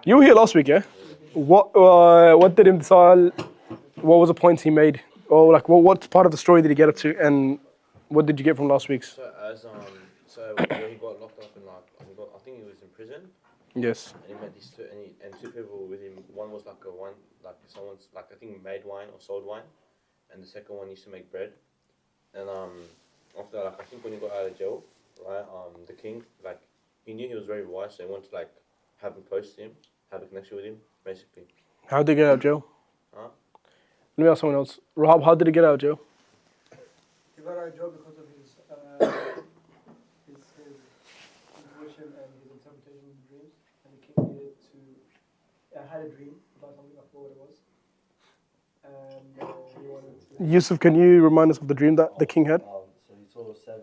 You were here last week, yeah? What did Imtisal, what was the points he made? Or like, what part of the story did he get up to? And what did you get from last week's? So where he got locked up and like I think he was in prison Yes. and he met these two people with him. One was like a wine, like someone's like I think made wine or sold wine, and the second one used to make bread. And after like I think when he got out of jail, right, the king like he knew he was very wise, so he wanted to like have him close to him, have a connection with him, basically. How did he get out of jail? Huh? Let me ask someone else. Rahab, how did he get out of jail? He got out of jail because of his intuition and his interpretation of the dreams, and the king needed to. I had a dream about something, I forgot what it was, and he wanted to. Yusuf, can you remind us of the dream that the king had? So he saw 7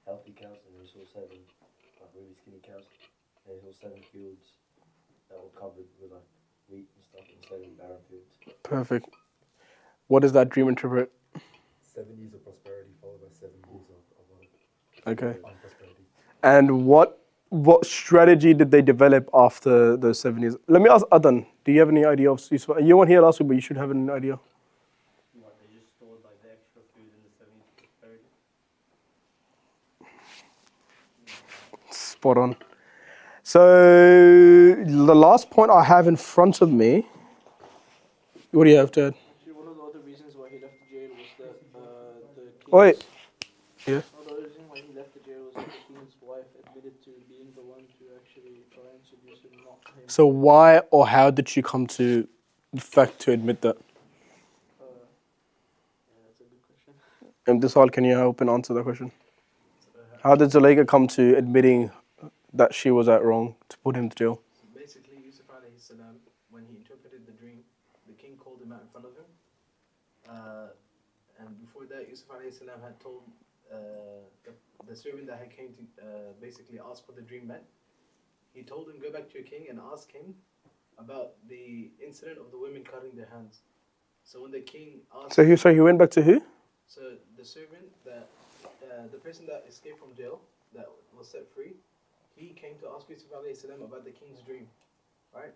healthy cows, and he saw 7 like really skinny cows, and he saw 7 fields that were covered with like wheat and stuff, and 7 barren fields. Perfect. What does that dream interpret? 7 years of prosperity followed by 7 years of Okay. unprosperity. And what strategy did they develop after those 7 years? Let me ask Adan. Do you have any idea of Yusuf? You weren't here last week, but you should have an idea. What, they just stored like the extra food in the 70s prosperity? Spot on. So the last point I have in front of me. What do you have, Ted? Actually, one of the other reasons why he left the jail was that the king's... Wait. Yeah. One of the other reasons why he left the jail was that the king's wife admitted to being the one to actually try and seduce him, not him. So why or how did she come to the fact to admit that? Yeah, that's a good question. And this all, can you help and answer that question? How did Zuleika come to admitting that she was at wrong to put him to jail? So basically, Yusuf alayhi salam, when he interpreted the dream, the king called him out in front of him. And before that, Yusuf alayhi salam had told the servant that had came to basically ask what the dream meant. He told him, go back to your king and ask him about the incident of the women cutting their hands. So when the king asked... So he went back to who? So the servant that, the person that escaped from jail, that was set free, he came to ask Yusuf alayhi salam about the king's dream, right?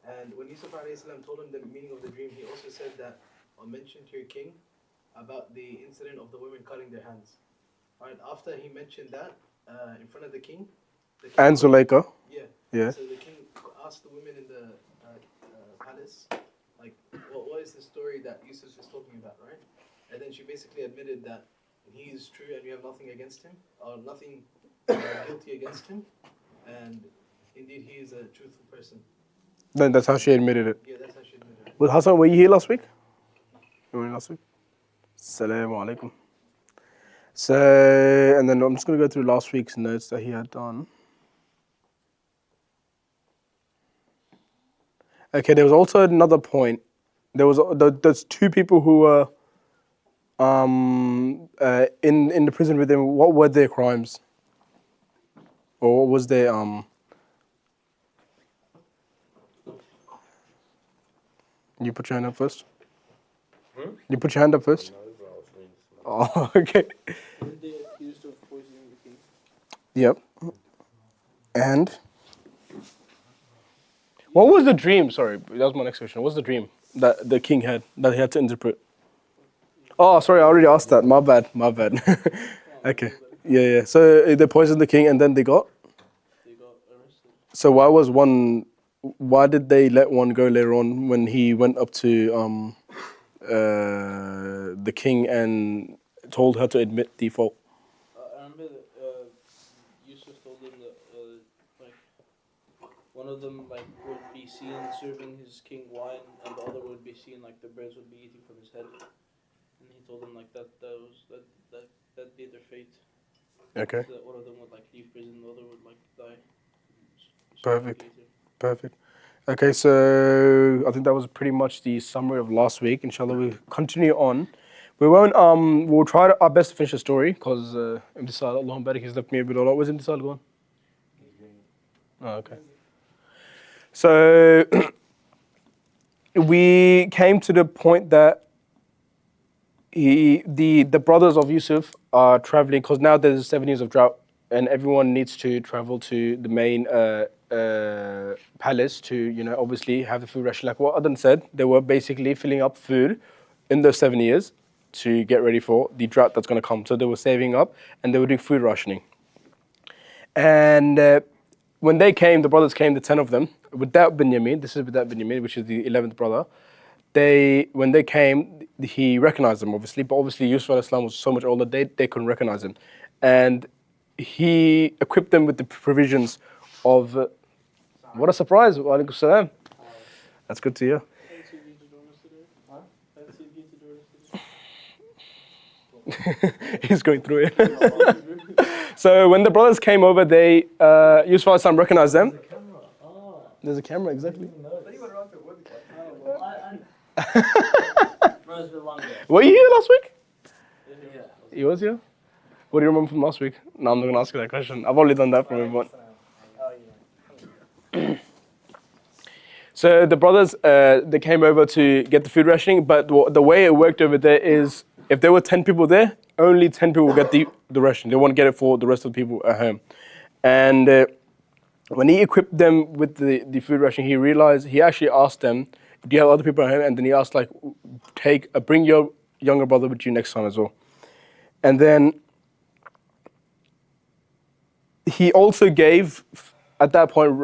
And when Yusuf alayhi salam told him the meaning of the dream, he also said that, or mentioned to your king about the incident of the women cutting their hands. Right? After he mentioned that in front of the king And Zuleika. Yeah. Yeah. So the king asked the women in the palace, like, what is the story that Yusuf is talking about, right? And then she basically admitted that he is true and you have nothing against him, or nothing guilty against him, and indeed he is a truthful person. Then that's how she admitted it. Yeah, that's how she admitted it. Well, Hassan, were you here last week? You were here last week? Assalamu alaikum. So, and then I'm just going to go through last week's notes that he had done. Okay, there was also another point. There's 2 people who were in the prison with him. What were their crimes? Or what was their You put your hand up first. You put your hand up first. No, bro, I was reading this. Oh, okay. Were they accused of poisoning the king? Yep. And what was the dream? Sorry, that was my next question. What's the dream that the king had that he had to interpret? Oh, sorry, I already asked that. My bad. Okay. Yeah. So they poisoned the king and then they got arrested. So why did they let one go later on when he went up to the king and told her to admit the fault? I remember that Yusuf told them that like one of them like would be seen serving his king wine, and the other would be seen like the birds would be eating from his head, and he told them like that be their fate. Okay. So that one of them would like leave prison, the other would like die. Perfect. Okay, so I think that was pretty much the summary of last week. Inshallah, we'll continue on. We'll try our best to finish the story because Imtisal, Allahumma barik, he's left me a bit all. Where's Imtisal going? Oh, okay. So we came to the point that the brothers of Yusuf are traveling because now there's 7 years of drought and everyone needs to travel to the main palace to, obviously have the food ration. Like what Adan said, they were basically filling up food in those 7 years to get ready for the drought that's going to come. So they were saving up and they were doing food rationing. And when they came, the brothers came, the 10 of them, without Binyamin, this is without Binyamin, which is the 11th brother, when they came, he recognized them, obviously, but obviously Yusuf al-Islam was so much older, they couldn't recognize him. And he equipped them with the provisions of, what a surprise, wa alaikum salam. That's good to hear. He's going through it. So when the brothers came over, Yusuf al-Islam recognized them. There's a camera, exactly. Were you here last week? Yeah. He was here? What do you remember from last week? No, I'm not going to ask you that question. I've already done that for everyone. So the brothers, they came over to get the food rationing, but the way it worked over there is if there were 10 people there, only 10 people get the ration. They won't get it for the rest of the people at home. And when he equipped them with the food ration, he actually asked them, do you have other people at home? And then he asked, like, bring your younger brother with you next time as well. And then he also gave, at that point,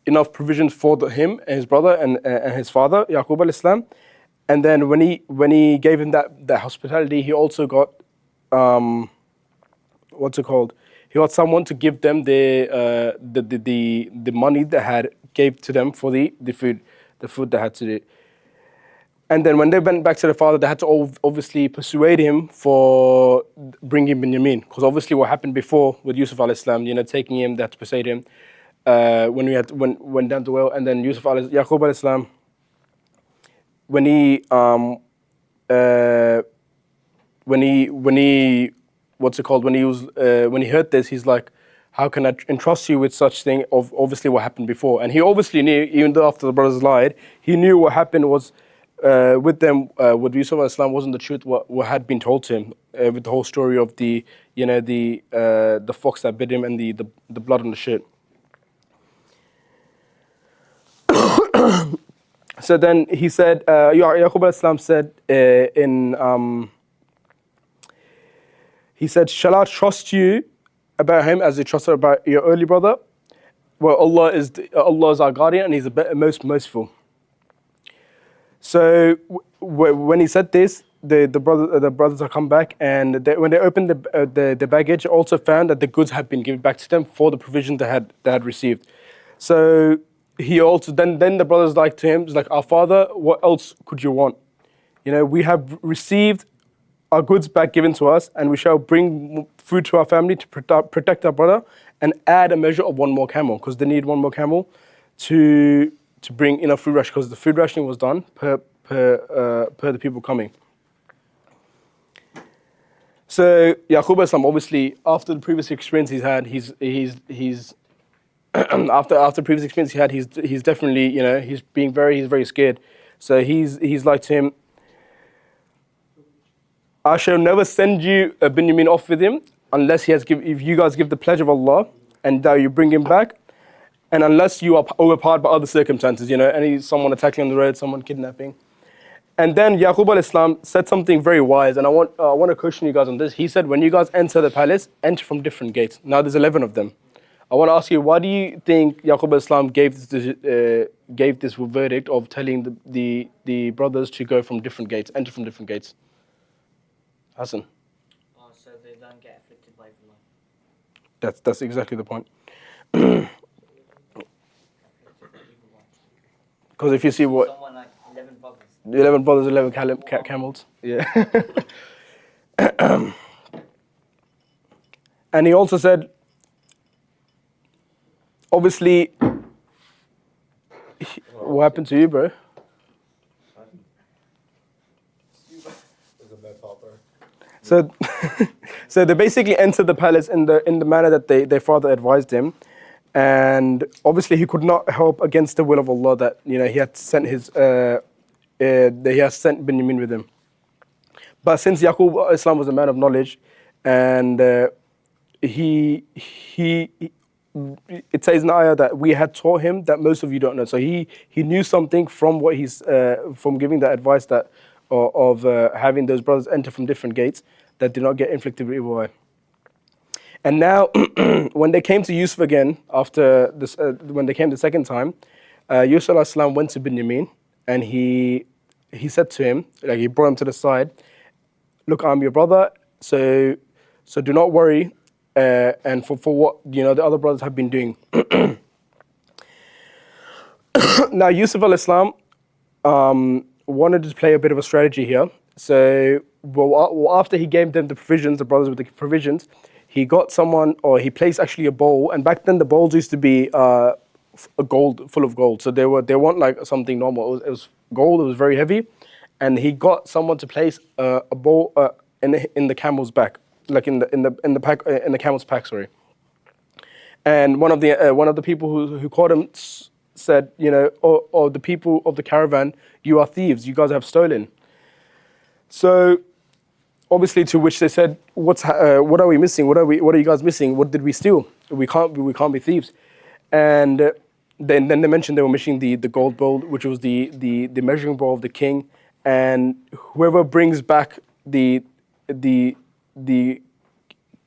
enough provisions for him and his brother and his father, Yaqub al-Islam. And then when he gave him that hospitality, he also got, what's it called? He got someone to give them the money they gave to them for the food they had to do. And then when they went back to the father, they had to obviously persuade him for bringing Binyamin. Because obviously what happened before with Yusuf al-Islam, taking him, they had to persuade him when we went down the well. And then Yaqub al-Islam, when he heard this, he's like, how can I entrust you with such thing of obviously what happened before? And he obviously knew, even though after the brothers lied, he knew what happened was with them, with Yusuf al-Islam wasn't the truth what had been told to him, with the whole story of the fox that bit him and the blood on the shirt. So then he said, Yaqub al-Islam said he said, shall I trust you about him as you trusted about your early brother? Well, Allah is our guardian and He's the most merciful. So when he said this, the brothers have come back, and when they opened the baggage, also found that the goods had been given back to them for the provision they had received. So he also then the brothers like to him, it's like, our father, what else could you want? We have received our goods back given to us, and we shall bring food to our family to protect our brother, and add a measure of one more camel, because they need one more camel to bring enough food ration, because the food rationing was done per the people coming. So Yaqub al-Islam, obviously, after the previous experience he's had, after previous experience he had, he's definitely, he's very scared. So he's like to him, I shall never send you Binyamin off with him unless if you guys give the pledge of Allah and that you bring him back, and unless you are overpowered by other circumstances, someone attacking on the road, someone kidnapping. And then Yaqub al-Islam said something very wise, and I want to question you guys on this. He said, when you guys enter the palace, enter from different gates. Now there's 11 of them. I want to ask you, why do you think Yaqub al-Islam gave this verdict of telling the brothers to go from different gates, enter from different gates? Hassan? So they don't get afflicted by the law. That's exactly the point. Because if you see what... Someone like 11 brothers. 11 brothers, 11 camels. Yeah. And he also said, obviously, what happened to you, bro? So, so they basically entered the palace in the manner that their father advised him, and obviously he could not help against the will of Allah that he had sent Binyamin with him. But since Yaqub Islam was a man of knowledge, and he it says in the ayah that we had taught him that most of you don't know. So he knew something from what he's from giving that advice that of having those brothers enter from different gates that did not get inflicted with evil eye. And now, when they came to Yusuf again after this, when they came the second time, Yusuf alayhi salam went to Binyamin and he said to him, like he brought him to the side, look, I'm your brother, so do not worry, and for what the other brothers have been doing. Now Yusuf alayhi salam wanted to play a bit of a strategy here. So after he gave them the provisions, the brothers with the provisions, he got someone, or he placed actually a bowl, and back then the bowls used to be a gold, full of gold. So they weren't like something normal. It was gold. It was very heavy, and he got someone to place a bowl in the camel's back, like in the pack, in the camel's pack. Sorry. And one of the people who caught him said, or the people of the caravan, you are thieves. You guys have stolen. So obviously, to which they said, what are we missing? What are you guys missing? What did we steal? We can't be thieves. And then they mentioned they were missing the gold bowl, which was the measuring bowl of the king, and whoever brings back the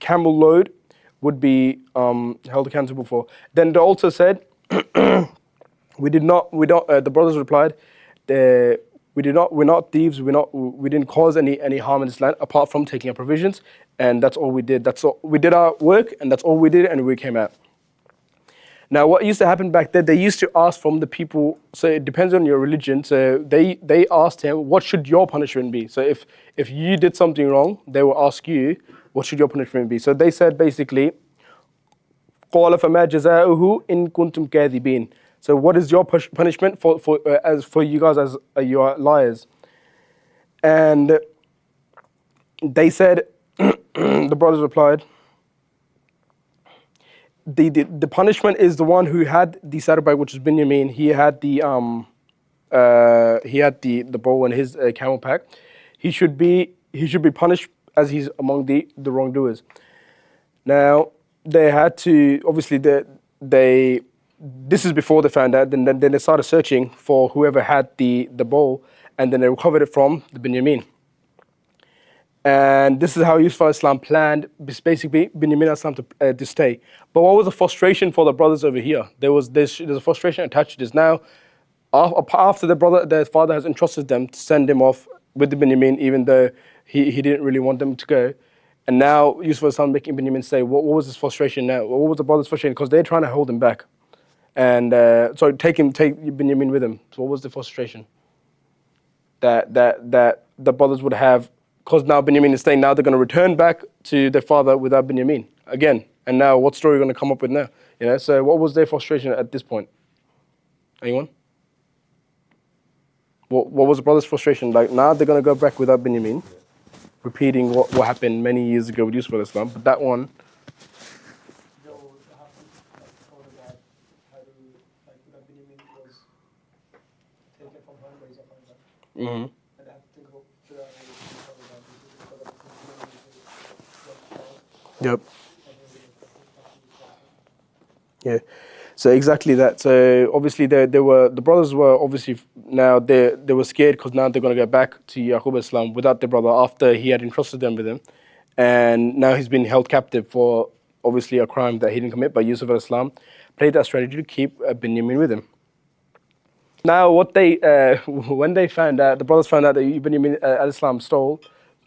camel load would be held accountable for. Then they also said, the brothers replied, we're not thieves, we didn't cause any harm in this land apart from taking our provisions, and that's all we did. That's all we did, our work, and that's all we did, and we came out. Now, what used to happen back then, they used to ask from the people, so it depends on your religion, so they asked him, what should your punishment be? So if you did something wrong, they will ask you, what should your punishment be? So they said basically, قَالَ فَمَا جَزَاؤُهُ إِن كُنتُمْ كَاذِبِينَ. So what is your punishment for you guys as you are liars? And they said, the brothers replied, the punishment is the one who had the saddlebag, which is Binyamin. He had the bow and his camel pack. He should be punished as he's among the wrongdoers. Now they had to, obviously this is before they found out. Then they started searching for whoever had the bowl, and then they recovered it from the Binyamin. And this is how Yusuf alayhi salam planned, basically Binyamin alayhi salam to stay. But what was the frustration for the brothers over here? There's a frustration attached to this. Now, after their father has entrusted them to send him off with the Binyamin, even though he didn't really want them to go. And now Yusuf alayhi salam making Binyamin stay. What was his frustration now? What was the brothers' frustration? Because they're trying to hold him back. And take Binyamin with him. So what was the frustration? That the brothers would have, because now Binyamin is staying, now they're going to return back to their father without Binyamin again. And now what story are you going to come up with now? So what was their frustration at this point? Anyone? What was the brothers' frustration? Like now they're going to go back without Binyamin, repeating what happened many years ago with Yusuf alayhi salam. But that one, mm-hmm. Yep. Yeah. So exactly that. So obviously the brothers were obviously now they were scared because now they're going to go back to Yaqub Islam without their brother after he had entrusted them with him, and now he's been held captive for obviously a crime that he didn't commit. But Yusuf Islam played that strategy to keep Binyamin with him. Now, when they found out, the brothers found out that Binyamin al-Islam stole,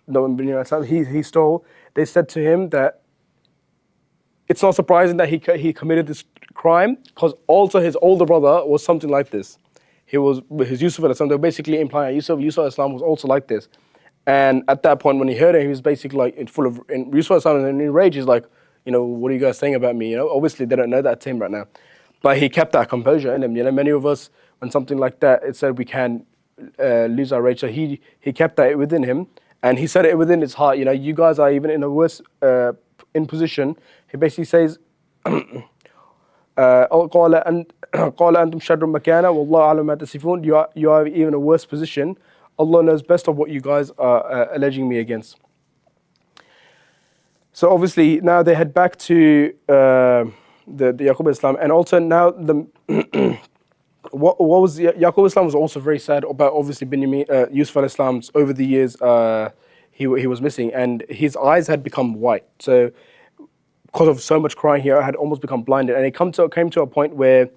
he stole, they said to him that it's not surprising that he committed this crime, because also his older brother was something like this. His Yusuf al-Islam, they were basically implying Yusuf al-Islam was also like this. And at that point, when he heard it, he was basically like Yusuf al-Islam in rage. He's like, what are you guys saying about me? Obviously they don't know that to him right now. But he kept that composure in him. Many of us, when something like that, it said we can lose our rage. So he kept that within him, and he said it within his heart. You guys are even in a worse in position. He basically says, قال أنتم شر مكانا والله أعلم ما تصفون. You are even a worse position. Allah knows best of what you guys are alleging me against. So obviously now they head back to the Yaqub Islam, and also now the what was Yaqub Islam was also very sad about obviously Binyamin Yusuf al Islam's over the years he was missing, and his eyes had become white. So because of so much crying, he had almost become blinded, and it came to a point where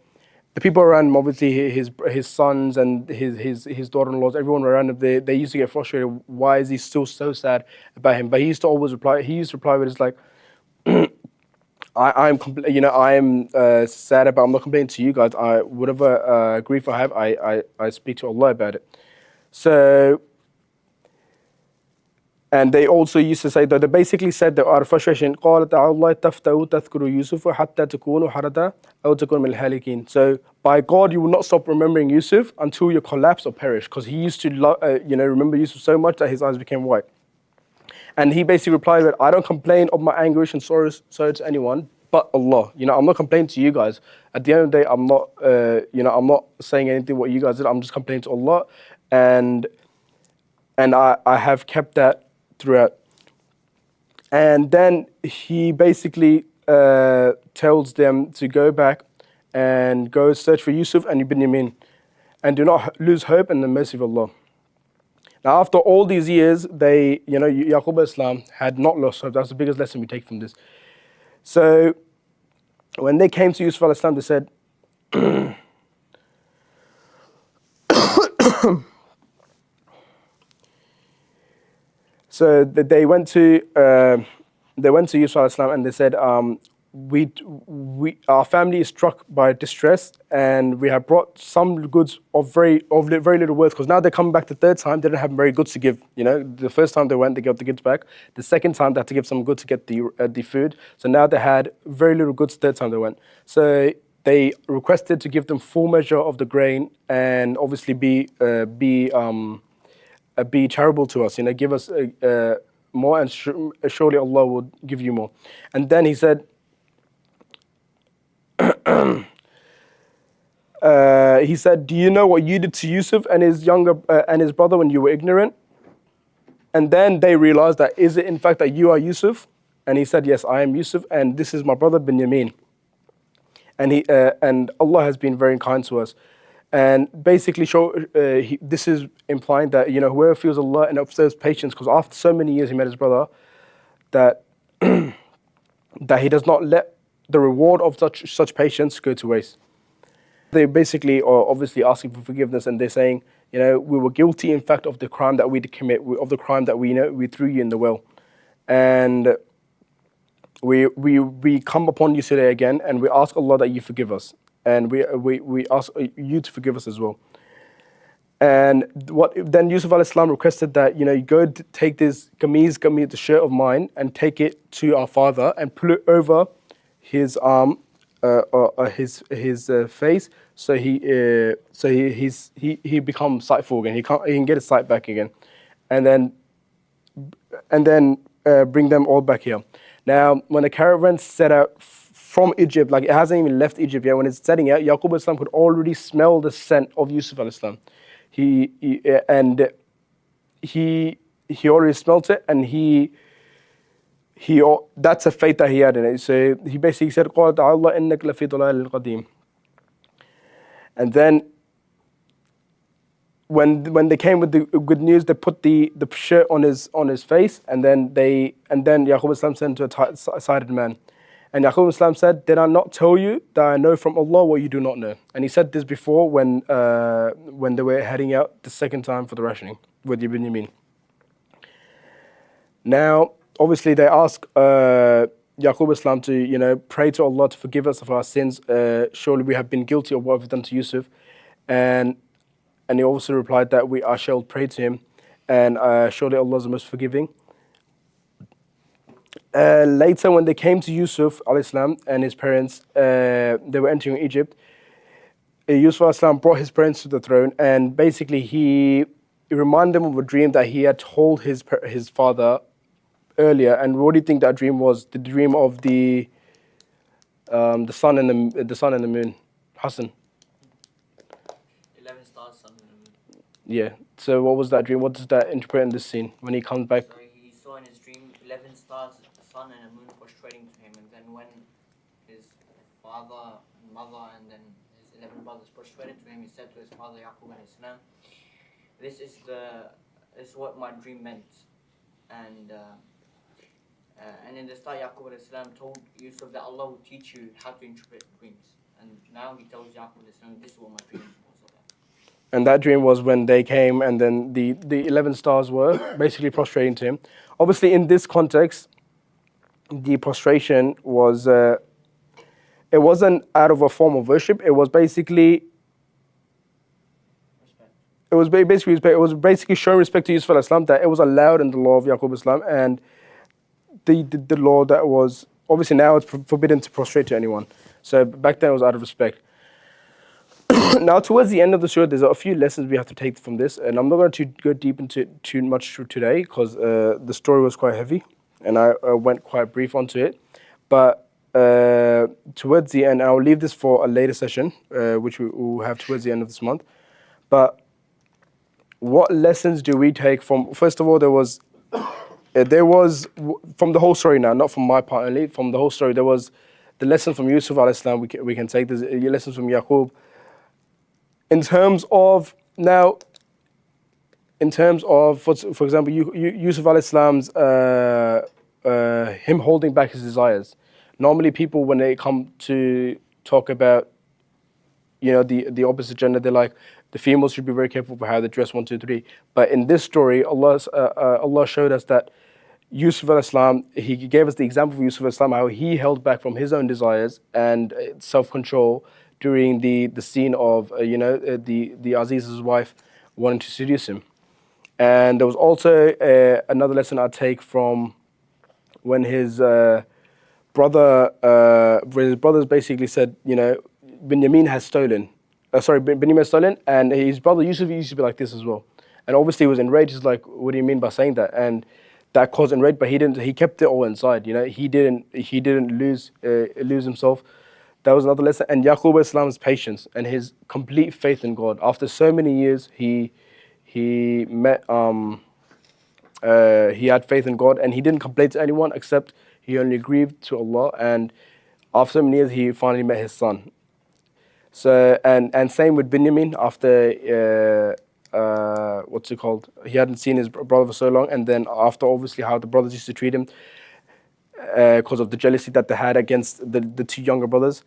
the people around him, obviously his sons and his daughter-in-laws, everyone around him, they used to get frustrated. Why is he still so sad about him? But he used to always reply. He used to reply with, "It's like I'm sad about. I'm not complaining to you guys. Whatever grief I have, I speak to Allah about it." So. And they also used to say that they basically said that out of frustration, قالت الله تفتأ تذكر يوسف حتى تكون حردا أو تكون من الهالكين. So by God, you will not stop remembering Yusuf until you collapse or perish, because he used to remember Yusuf so much that his eyes became white. And he basically replied that I don't complain of my anguish and sorrow to anyone but Allah. I'm not complaining to you guys. At the end of the day, I'm not saying anything what you guys did. I'm just complaining to Allah, and I have kept that throughout. And then he basically tells them to go back and go search for Yusuf and Binyamin, and do not lose hope in the mercy of Allah. Now, after all these years, Yaqub Islam had not lost hope. That's the biggest lesson we take from this. So when they came to Yusuf al-Islam, they said, so they went to Yusuf al-Islam and they said, our family is struck by distress, and we have brought some goods of very little worth, because now they're coming back the third time. They didn't have very goods to give. The first time they went, they got the goods back. The second time they had to give some goods to get the food. So now they had very little goods the third time they went. So they requested to give them full measure of the grain, and obviously be charitable to us. Give us more, and surely Allah will give you more. And then he said, do you know what you did to Yusuf and his brother when you were ignorant? And then they realized that, is it in fact that you are Yusuf? And he said, yes, I am Yusuf, and this is my brother Binyamin. And and Allah has been very kind to us. And basically, this is implying that whoever feels Allah and observes patience, because after so many years he met his brother, that that he does not let the reward of such patience go to waste. They basically are obviously asking for forgiveness, and they're saying, we were guilty, in fact, of the crime that we did commit, of the crime that we threw you in the well, and we come upon you today again, and we ask Allah that you forgive us, and we ask you to forgive us as well. And then Yusuf al-Islam requested that you go take this kameez, the shirt of mine, and take it to our father and pull it over his arm, his face, so he becomes sightful again. He can get his sight back again, and then bring them all back here. Now, when the caravan set out from Egypt, like it hasn't even left Egypt yet, when it's setting out, Yaqub al-Islam could already smell the scent of Yusuf al-Islam. He already smelt it, and that's a faith that he had in it. So he basically said, قَالَ تَعَالَّهُ إِنَّكَ لَفِي ضَلَالٍ قَدِيمٍ. And then when they came with the good news, they put the shirt on his face, and then Yaqub Islam sent to a sighted man. And Yaqub Islam said, did I not tell you that I know from Allah what you do not know? And he said this before when they were heading out the second time for the rationing with Ibn Yamin. Now, obviously they ask Yaqub Islam to pray to Allah to forgive us of our sins. Surely we have been guilty of what we've done to Yusuf. And he also replied that I shall pray to him, and surely Allah is the most forgiving. Later, when they came to Yusuf al-Islam and his parents, they were entering Egypt. Yusuf al-Islam brought his parents to the throne, and basically he reminded them of a dream that he had told his father earlier. And what do you think that dream was? The dream of the sun and the moon, Hassan. 11 stars, sun and the moon. Yeah. So what was that dream? What does that interpret in this scene when he comes back? So he saw in his dream 11 stars, the sun and the moon prostrating to him, and then when his father, mother, and then his 11 brothers prostrated to him. He said to his father Yaqub alayhi salam, "This is what my dream meant." And in the start, Yaqub alayhi salam told Yusuf that Allah will teach you how to interpret dreams. And now he tells Yaqub alayhi salam, "This is what my dream was about." And that dream was when they came, and then the 11 stars were basically prostrating to him. Obviously, in this context, the prostration was it wasn't out of a form of worship. It was basically Respect. it was basically showing respect to Yusuf alayhi salam, that it was allowed in the law of Yaqub Islam, and the law that was obviously now it's forbidden to prostrate to anyone. So back then it was out of respect. Now towards the end of the surah, there's a few lessons we have to take from this, and I'm not going to go deep into it too much today because the story was quite heavy, and I went quite brief onto it. But towards the end, and I'll leave this for a later session, which we will have towards the end of this month. But what lessons do we take from? First of all, there was from the whole story now, not from my part only. From the whole story, there was the lesson from Yusuf alayhi salam. We can take there's lessons from Yaqub. In terms of, for example, Yusuf alayhi salam's, him holding back his desires. Normally people, when they come to talk about, the opposite gender, they're like, the females should be very careful for how they dress, 1, 2, 3. But in this story, Allah showed us that Yusuf alayhi salam, he gave us the example of Yusuf alayhi salam, how he held back from his own desires and self-control during the scene of the Aziz's wife wanting to seduce him. And there was also another lesson I take from when his brothers basically said, Benjamin has stolen. Benjamin has stolen, and his brother Yusuf used to be like this as well. And obviously he was enraged. He's like, what do you mean by saying that? And that caused enraged, but he didn't. He kept it all inside. He didn't lose himself. That was another lesson. And Yaqub Islam's patience and his complete faith in God. After so many years, he met he had faith in God, and he didn't complain to anyone except he only grieved to Allah. And after so many years, he finally met his son. So and same with Binyamin. After what's it called? He hadn't seen his brother for so long, and then after obviously how the brothers used to treat him because of the jealousy that they had against the two younger brothers.